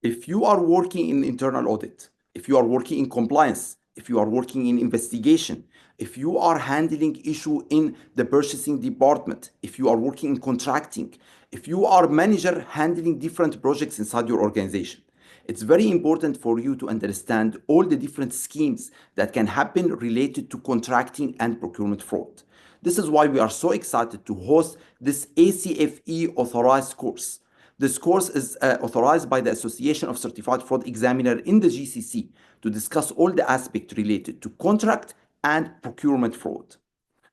if you are working in internal audit, if you are working in compliance, if you are working in investigation, if you are handling issue in the purchasing department, if you are working in contracting, if you are manager handling different projects inside your organization, it's very important for you to understand all the different schemes that can happen related to contracting and procurement fraud. This is why we are so excited to host this ACFE authorized course. This course is authorized by the Association of Certified Fraud Examiner in the GCC to discuss all the aspects related to contract and procurement fraud.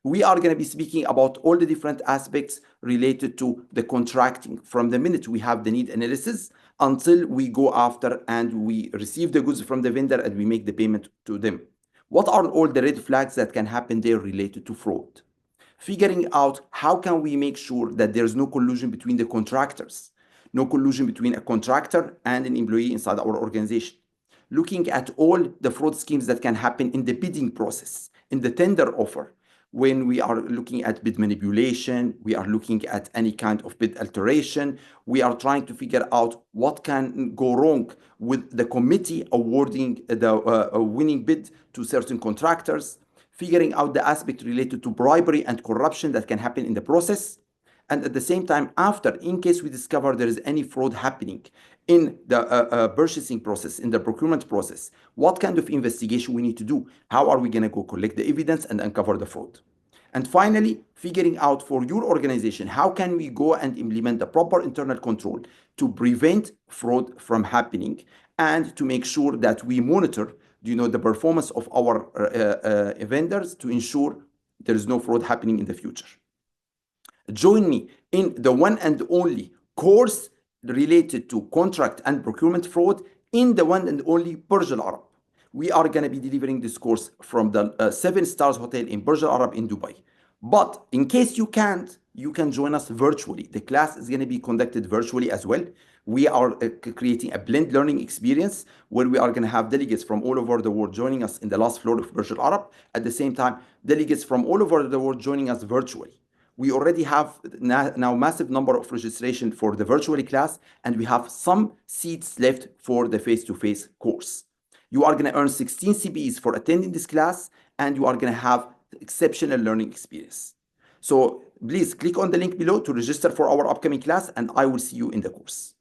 We are going to be speaking about all the different aspects related to the contracting from the minute we have the need analysis until we go after and we receive the goods from the vendor and we make the payment to them. What are all the red flags that can happen there related to fraud? Figuring out how can we make sure that there's no collusion between the contractors, no collusion between a contractor and an employee inside our organization. Looking at all the fraud schemes that can happen in the bidding process, in the tender offer, when we are looking at bid manipulation, we are looking at any kind of bid alteration, we are trying to figure out what can go wrong with the committee awarding the winning bid to certain contractors, figuring out the aspect related to bribery and corruption that can happen in the process. And at the same time, after, in case we discover there is any fraud happening in the purchasing process, in the procurement process, what kind of investigation we need to do? How are we going to go collect the evidence and uncover the fraud? And finally, figuring out for your organization, how can we go and implement the proper internal control to prevent fraud from happening and to make sure that we monitor, the performance of our vendors to ensure there is no fraud happening in the future. Join me in the one and only course related to contract and procurement fraud in the one and only Burj Al Arab. We are going to be delivering this course from the 7 Stars Hotel in Burj Al Arab in Dubai. But in case you can't, you can join us virtually. The class is going to be conducted virtually as well. We are creating a blend learning experience where we are going to have delegates from all over the world joining us in the last floor of Burj Al Arab. At the same time, delegates from all over the world joining us virtually. We already have now massive number of registration for the virtual class, and we have some seats left for the face-to-face course. You are going to earn 16 CPEs for attending this class, and you are going to have exceptional learning experience. So please click on the link below to register for our upcoming class, and I will see you in the course.